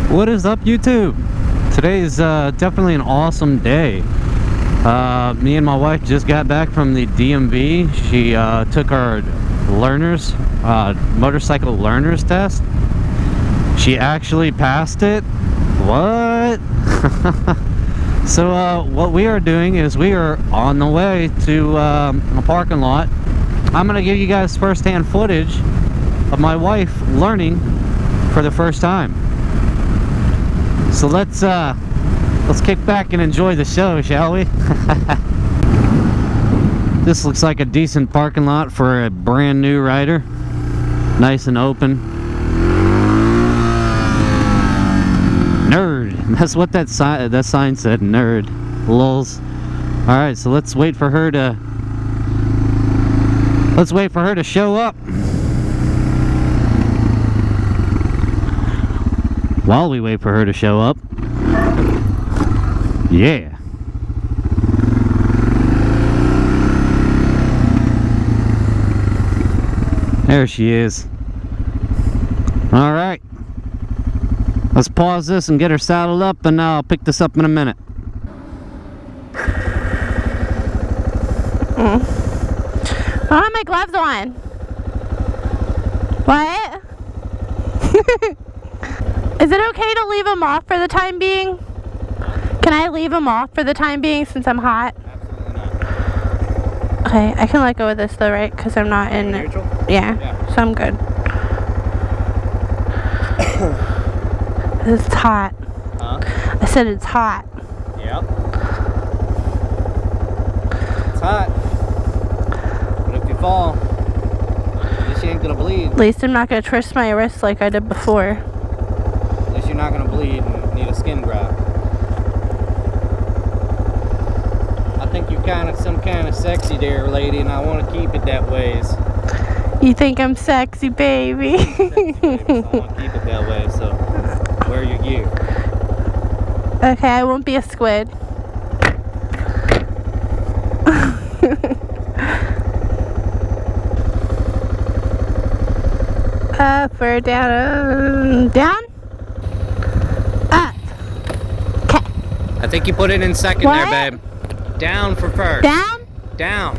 What is up, YouTube? Today is definitely an awesome day. Me and my wife just got back from the DMV. She took our learners, motorcycle learners test. She actually passed it. What? So what we are doing is we are on the way to a parking lot. I'm gonna give you guys first-hand footage of my wife learning for the first time. So let's kick back and enjoy the show, shall we? This looks like a decent parking lot for a brand new rider. Nice and open. Nerd. That's what that sign said. Nerd. Lulz. All right, so let's wait for her to show up. While we wait for her to show up. Yeah. There she is. All right. Let's pause this and get her saddled up, and I'll pick this up in a minute. I don't have my gloves on. What? Is it okay to leave them off for the time being? Can I leave them off for the time being since I'm hot? Absolutely not. Okay, I can let go of this though, right? Because I'm not in neutral? Yeah, so I'm good. It's hot. Huh? I said it's hot. Yep. It's hot. But if you fall, at least you ain't gonna bleed. At least I'm not going to twist my wrist like I did before. At least you're not gonna bleed and need a skin graft. I think you're some kind of sexy there, lady, and I want to keep it that ways. You think I'm sexy, baby? Sexy, baby, so I want to keep it that way, so wear your gear. Okay, I won't be a squid. Up or down? Down? Up. Okay. I think you put it in second What? there, babe. Down for first. Down? Down.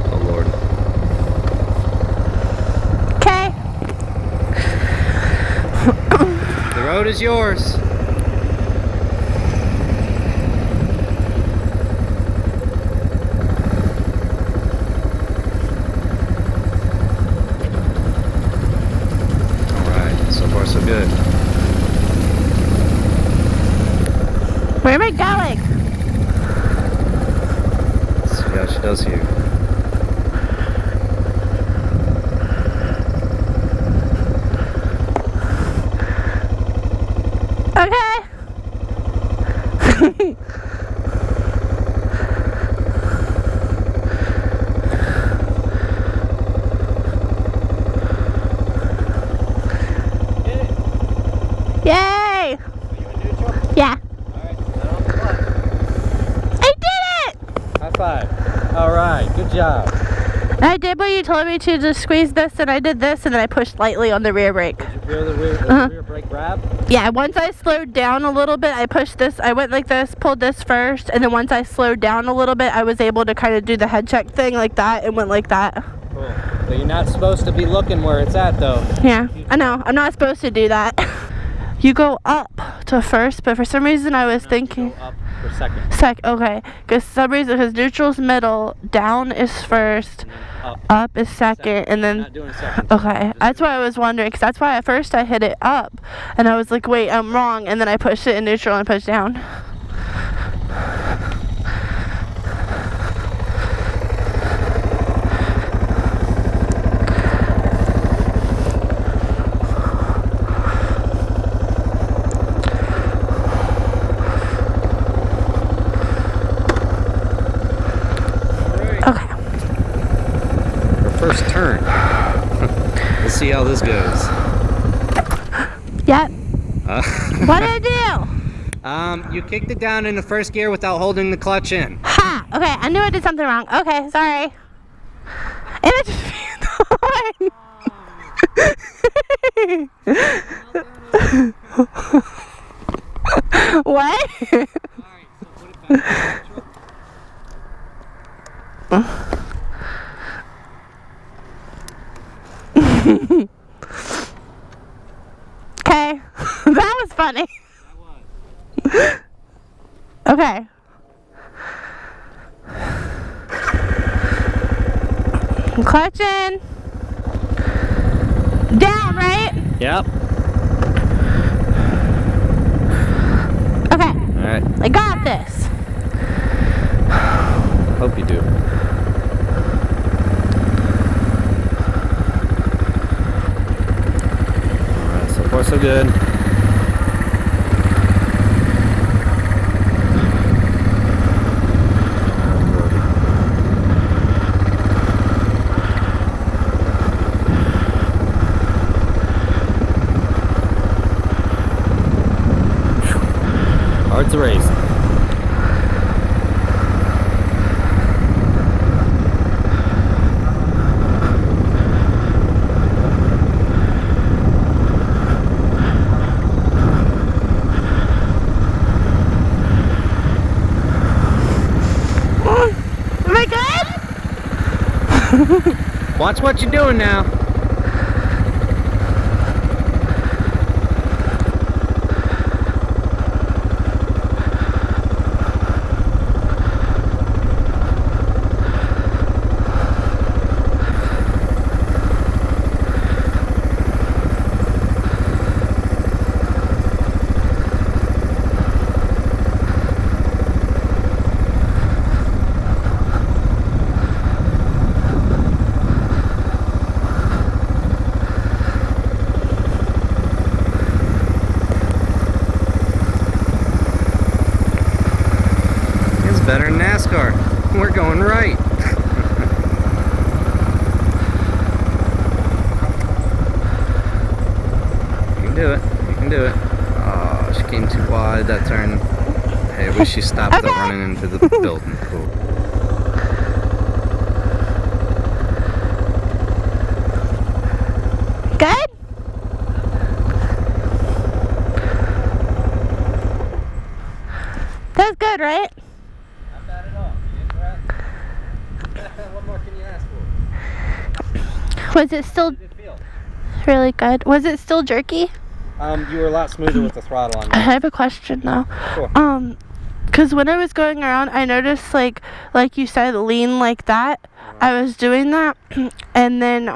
Oh, Lord. Okay. The road is yours. Alright, so far so good. Where am I going? Let's see how she does here. Okay. Yay! Are you in neutral? Yeah. Alright, put it on the clutch. I did it! High five. Alright, good job. I did what you told me to, just squeeze this, and I did this, and then I pushed lightly on the rear brake. Did you feel the rear brake grab? Yeah, once I slowed down a little bit, I pushed this, I went like this, pulled this first, and then once I slowed down a little bit, I was able to kind of do the head check thing like that, and went like that. Cool. So you're not supposed to be looking where it's at, though. Yeah, I know, I'm not supposed to do that. You go up to first, but for some reason I was thinking... You go up for second. Okay, because neutral's middle, down is first, up is second, and then... Not doing second. Okay, that's why I was wondering, because that's why at first I hit it up, and I was like, wait, I'm wrong, and then I pushed it in neutral and pushed down. Okay. First turn. We'll see how this goes. Yep. What did I do? You kicked it down in the first gear without holding the clutch in. Ha! Okay, I knew I did something wrong. Okay, sorry. And I just Okay. That was funny. That was. Okay. Clutch in. Down, right? Yep. Okay. Alright. I got this. Hope you do. Alright, so far so good. Hard to race. Am I good? Watch what you're doing now. Better than NASCAR. We're going right. You can do it. You can do it. Oh, she came too wide that turn. Hey, I wish she stopped Okay. running into the building. Cool. Good? That's good, right? Not bad at all. What more can you ask for? Was it still How did it feel? really good? Was it still jerky? You were a lot smoother with the throttle on I you. have a question though. Sure. Because when I was going around, I noticed like you said, lean like that. I was doing that, and then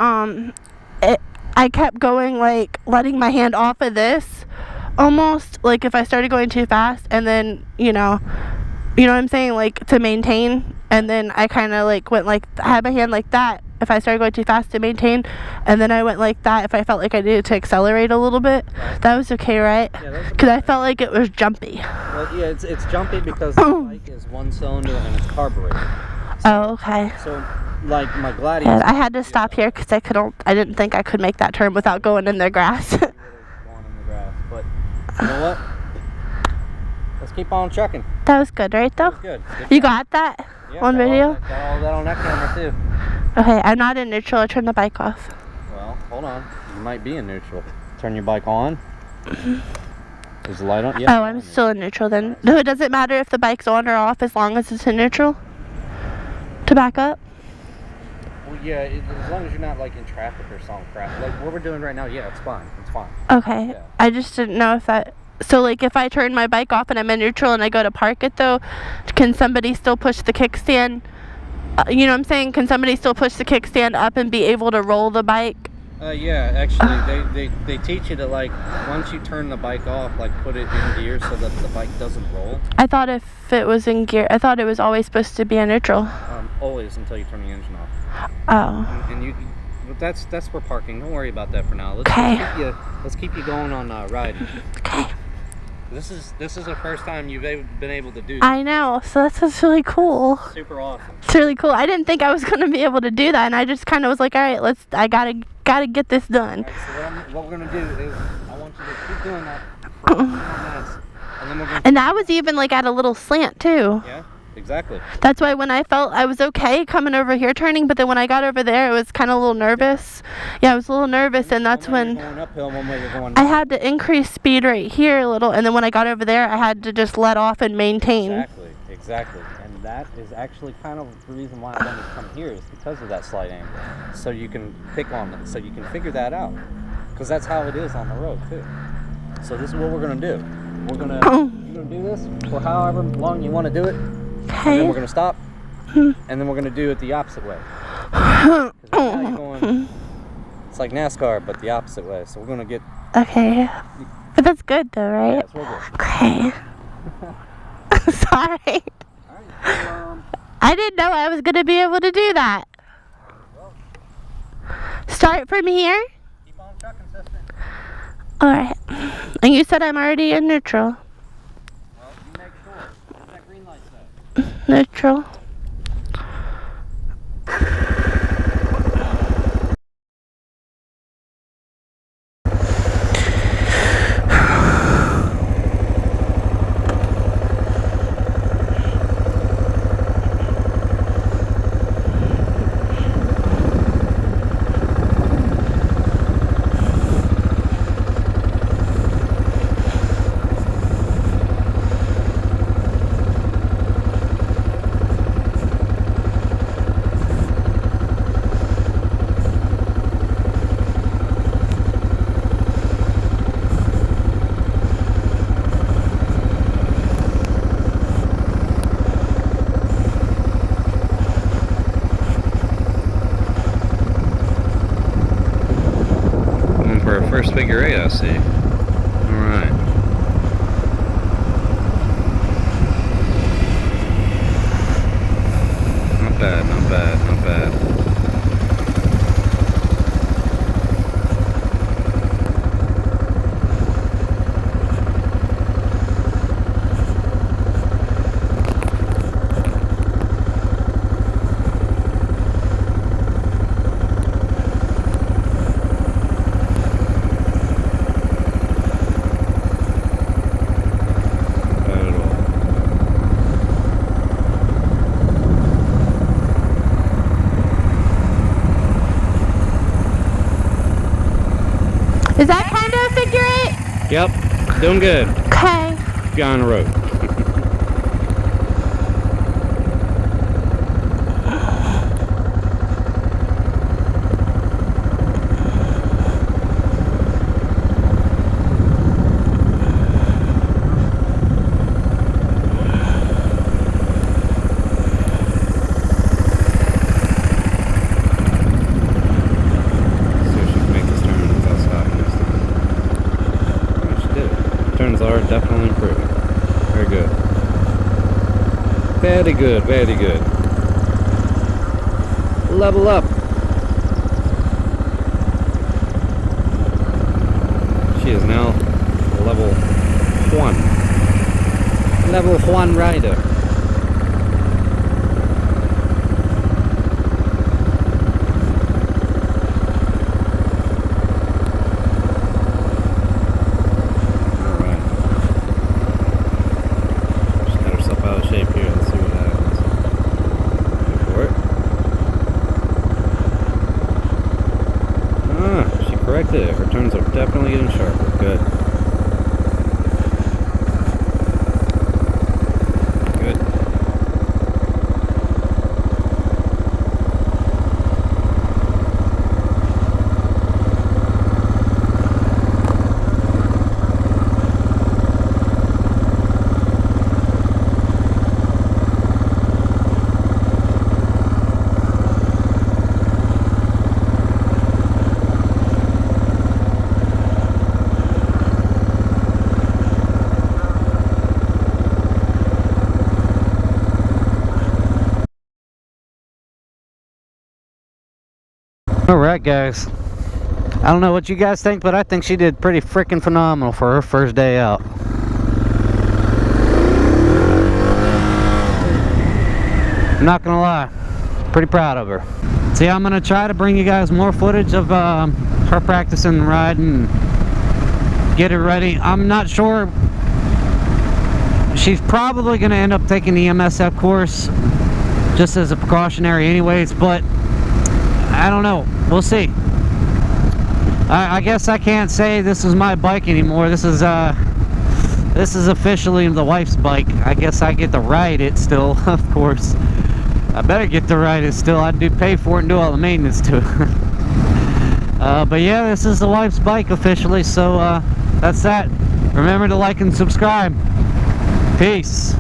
I kept going like letting my hand off of this, almost like if I started going too fast, and then you know what I'm saying, like to maintain, and then I kind of like went like had my hand like that if I started going too fast to maintain, and then I went like that if I felt like I needed to accelerate a little bit. Right. That was okay, right? Yeah, that was Because I okay. felt like it was jumpy. Well, yeah, it's jumpy because the bike is one cylinder and it's carbureted. Oh, okay. So, like my Gladius. Yeah, I had to stop here because I didn't think I could make that turn without going in the grass. You would have gone in the grass, but you know what? Let's keep on trucking. That was good, right though? That was good. Good You job. got that Yeah, on got all video? that- Got all that on that camera too. Okay, I'm not in neutral. I turned the bike off. Well, hold on. You might be in neutral. Turn your bike on. Is the light on? Yeah. Oh, I'm still in neutral then. No, it doesn't matter if the bike's on or off as long as it's in neutral to back up. Well, yeah, as long as you're not like in traffic or some crap. Like what we're doing right now, yeah, it's fine. It's fine. Okay. Yeah. I just didn't know if that. So, like, if I turn my bike off and I'm in neutral and I go to park it, though, can somebody still push the kickstand? You know what I'm saying? Can somebody still push the kickstand up and be able to roll the bike? Yeah, actually, they teach you to, like, once you turn the bike off, like, put it in gear so that the bike doesn't roll. I thought if it was in gear, I thought it was always supposed to be in neutral. Always until you turn the engine off. Oh. And you, but that's for parking. Don't worry about that for now. Okay. Let's keep you going on riding. Okay. This is the first time you've been able to do. I know, so that's really cool. Super awesome. It's really cool. I didn't think I was gonna be able to do that, and I just kind of was like, all right, I gotta get this done. All right, so what we're gonna do is I want you to keep doing that. And then we're gonna. And that was even like at a little slant too. Yeah, exactly. That's why when I felt I was okay coming over here turning, but then when I got over there, it was kind of a little nervous. Yeah, I was a little nervous, and that's One way when you're going uphill, one way you're going. I had to increase speed right here a little, and then when I got over there, I had to just let off and maintain. Exactly. And that is actually kind of the reason why I wanted to come here is because of that slight angle. So you can pick on it, so you can figure that out. Because that's how it is on the road too. So this is what we're gonna do. You're gonna do this for however long you want to do it. Okay. And then we're gonna stop. And then we're gonna do it the opposite way. 'Cause right now you're going, it's like NASCAR, but the opposite way. So we're gonna get. Okay. But that's good though, right? Yeah, it's real good. Okay. Sorry. Alright, so, I didn't know I was gonna be able to do that. Start from here? keep on trucking, sister. Alright. And you said I'm already in neutral. Well, you make sure. What's that green light say? Neutral. First figure eight, I see. Alright. Not bad, not bad, not bad. Is that kind of a figure eight? Yep, doing good. Okay. Be on the road. Definitely improving. Very good. Very good, very good. Level up. She is now level 1. Level 1 rider. Her turns are definitely getting sharper. Good. Good. Alright guys, I don't know what you guys think, but I think she did pretty freaking phenomenal for her first day out. I'm not gonna lie, pretty proud of her. See, I'm gonna try to bring you guys more footage of her practicing and riding, get her ready. I'm not sure, she's probably gonna end up taking the MSF course just as a precautionary anyways, but I don't know. We'll see. I guess I can't say this is my bike anymore. This is officially the wife's bike. I guess I get to ride it still, of course. I better get to ride it still. I do pay for it and do all the maintenance to it. But yeah, this is the wife's bike officially, so that's that. Remember to like and subscribe. Peace.